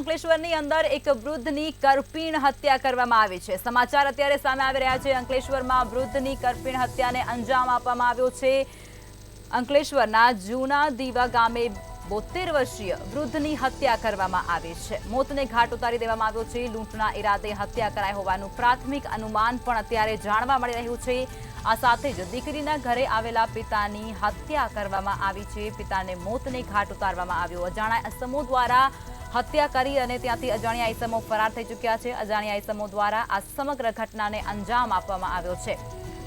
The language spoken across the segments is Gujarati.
અંકલેશ્વરની અંદર એક વૃદ્ધની કરપીણ હત્યા કરવામાં આવી છે। સમાચાર અત્યારે સામે આવી રહ્યા છે। અંકલેશ્વરમાં વૃદ્ધની કરપીણ હત્યાને અંજામ આપવામાં આવ્યો છે। અંકલેશ્વરના જૂના દીવા ગામે 72 વર્ષીય વૃદ્ધની હત્યા કરવામાં આવી છે। મોતને ઘાટ ઉતારી દેવામાં આવ્યો છે। લૂંટના ઈરાદે હત્યા કરાઈ હોવાનું પ્રાથમિક અનુમાન પણ અત્યારે જાણવા મળી રહ્યું છે। આ સાથે જ દીકરીના ઘરે આવેલા પિતાની હત્યા કરવામાં આવી છે। પિતાને મોતને ઘાટ ઉતારવામાં આવ્યો। અજાણ્યા ઇસમો દ્વારા હત્યા કરી અને ત્યાંથી અજાણ્યા ઇસમો ફરાર થઈ ચૂક્યા છે। અજાણ્યા ઇસમો દ્વારા આ સમગ્ર ઘટનાને અંજામ આપવામાં આવ્યો છે।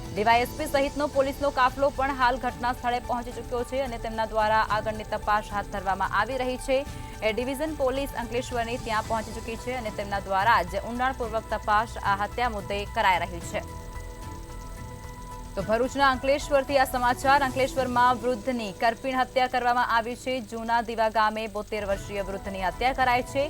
ડીવાયએસપી સહિતનો પોલીસનો કાફલો પણ હાલ ઘટના સ્થળે પહોંચી ચૂક્યો છે અને તેમના દ્વારા આગળની તપાસ હાથ ધરવામાં આવી રહી છે। એ ડિવિઝન પોલીસ અંકલેશ્વરની ત્યાં પહોંચી ચૂકી છે અને તેમના દ્વારા જ ઊંડાણપૂર્વક તપાસ આ હત્યા મુદ્દે કરાઈ રહી છે। તો ભરૂચના અંકલેશ્વરથી આ સમાચાર। અંકલેશ્વરમાં વૃદ્ધની કરપીણ હત્યા કરવામાં આવી છે। જૂના દીવા ગામે 72 વર્ષીય વૃદ્ધની હત્યા કરાઈ છે।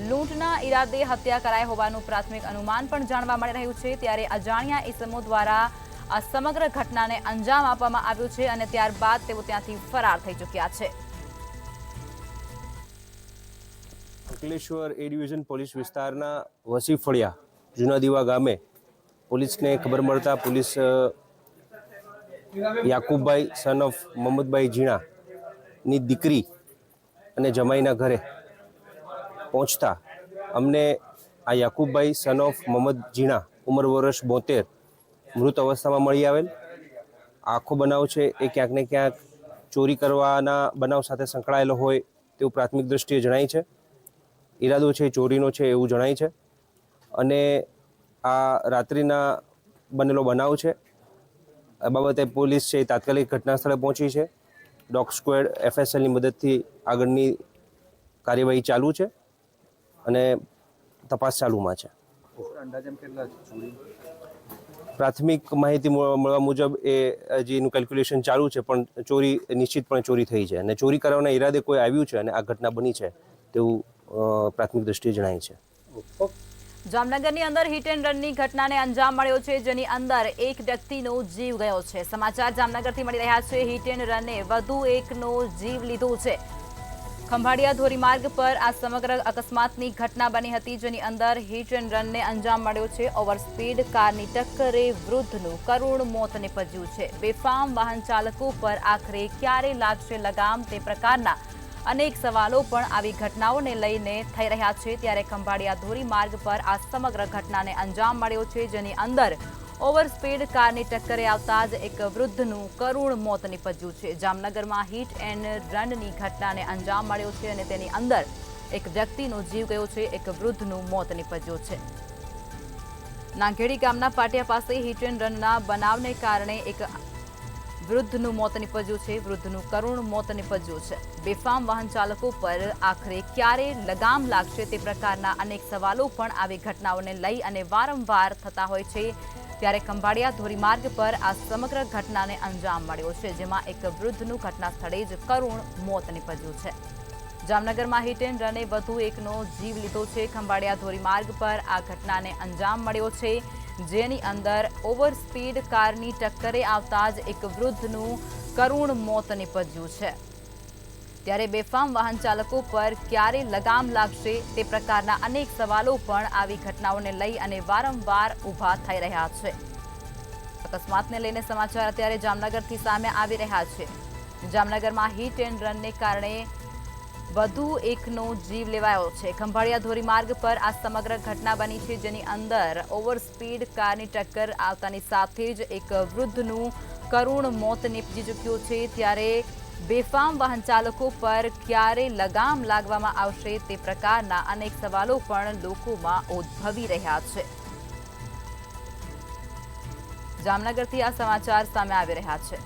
લૂંટના ઈરાદે હત્યા કરાઈ હોવાનું પ્રાથમિક અનુમાન પણ જાણવા મળી રહ્યું છે। ત્યારે અજાણ્યા ઇસમો દ્વારા આ સમગ્ર ઘટનાને અંજામ આપવામાં આવ્યું છે અને ત્યારબાદ તેઓ ત્યાંથી ફરાર થઈ ચૂક્યા છે। અંકલેશ્વર એ ડિવિઝન પોલીસ વિસ્તારના વસીફળિયા જૂના દીવા ગામે પોલીસને ખબર મળતા પોલીસ યાકુબભાઈ સન ઓફ મોહમ્મદભાઈ જીણાની દીકરી અને જમાઈના ઘરે પહોંચતા અમને આ યાકુબભાઈ સન ઓફ મોહમ્મદ જીણા ઉંમર વર્ષ 72 મૃત અવસ્થામાં મળી આવેલ। આખો બનાવ છે એ ક્યાંક ને ક્યાંક ચોરી કરવાના બનાવ સાથે સંકળાયેલો હોય તેવું પ્રાથમિક દ્રષ્ટિએ જણાય છે। ઈરાદો છે ચોરીનો છે એવું જણાય છે અને આ રાત્રિના બનેલો બનાવ છે। આ બાબતે પોલીસ છે તાત્કાલિક ઘટના સ્થળે પહોંચી છે। ડોગ સ્ક્વોડ એફએસએલની મદદથી આગળની કાર્યવાહી ચાલુ છે અને તપાસ ચાલુમાં છે। પ્રાથમિક માહિતી મળવા મુજબ એ હજીનું કેલ્ક્યુલેશન ચાલુ છે પણ ચોરી નિશ્ચિતપણે ચોરી થઈ છે અને ચોરી કરવાના ઈરાદે કોઈ આવ્યું છે અને આ ઘટના બની છે તેવું પ્રાથમિક દ્રષ્ટિએ જણાય છે। જામનગરની અંદર હિટ એન્ડ રનની ઘટનાને અંજામ મળ્યો છે જેની અંદર એક વ્યક્તિનો જીવ ગયો છે। સમાચાર જામનગરથી મળી રહ્યા છે। હિટ એન્ડ રને વધુ એકનો જીવ લીધો છે। ખંભાળિયા ધોરીમાર્ગ પર આ સમગ્ર અકસ્માતની ઘટના બની હતી જેની અંદર હિટ એન્ડ રનને અંજામ મળ્યો છે। ઓવરસ્પીડ કારની ટક્કરે વૃદ્ધનું કરુણ મોત નીપજ્યું છે। બેફામ વાહન ચાલકો પર આખરે ક્યારે લાગશે લગામ તે પ્રકારના અનેક સવાલો પણ આવી ઘટનાઓને લઈને થઈ રહ્યા છે। ત્યારે ખંભાળિયા ધોરીમાર્ગ પર આ સમગ્ર ઘટનાને અંજામ મળ્યો છે જેની અંદર ઓવરસ્પીડ કારની ટક્કરે આવતા જ એક વૃદ્ધનું કરુણ મોત નીપજ્યું છે। જામનગરમાં હિટ એન્ડ રનની ઘટનાને અંજામ મળ્યો છે અને તેની અંદર એક વ્યક્તિનો જીવ ગયો છે, એક વૃદ્ધનું મોત નીપજ્યું છે। નાંગેડી ગામના પાટિયા પાસે હિટ એન્ડ રનના બનાવને કારણે એક વૃદ્ધનું મોત નીપજ્યું છે। વૃદ્ધનું કરુણ મોત નીપજ્યું છે। બેફામ વાહન ચાલકો પર આખરે ક્યારે લગામ લાગશે તે પ્રકારના અનેક સવાલો પણ આવી ઘટનાઓને લઈ અને વારંવાર થતા હોય છે। ત્યારે ખંભાળિયા ધોરીમાર્ગ પર આ સમગ્ર ઘટનાને અંજામ મળ્યો છે જેમાં એક વૃદ્ધનું ઘટના સ્થળે જ કરુણ મોત નીપજ્યું છે। જામનગરમાં હિટ એન્ડ રને વધુ એકનો જીવ લીધો છે। ખંભાળિયા ધોરીમાર્ગ પર આ ઘટનાને અંજામ મળ્યો છે જેની અંદર ઓવરસ્પીડ કારની ટક્કરે આવતા જ એક વૃદ્ધનું કરુણ મોત નીપજ્યું છે। ત્યારે બેફામ વાહન ચાલકો પર ક્યારે લગામ લાગશે તે પ્રકારના અનેક સવાલો પણ આવી ઘટનાઓને લઈ અને વારંવાર ઊભા થઈ રહ્યા છે। અકસ્માતને લઈને સમાચાર અત્યારે જામનગરથી સામે આવી રહ્યા છે। જામનગરમાં હિટ એન્ડ રનને કારણે વધુ એકનો જીવ લેવાયો છે। ખંભાળિયા ધોરીમાર્ગ પર આ સમગ્ર ઘટના બની છે જેની અંદર ઓવરસ્પીડ કારની ટક્કર આવતાની સાથે જ એક વૃદ્ધનું કરુણ મોત નીપજી ચૂક્યું છે। ત્યારે બેફામ વાહન ચાલકો પર ક્યારે લગામ લાગવામાં આવશે તે પ્રકારના અનેક સવાલો પણ લોકોમાં ઉદ્ભવી રહ્યા છે। જામનગરથી આ સમાચાર સામે આવી રહ્યા છે।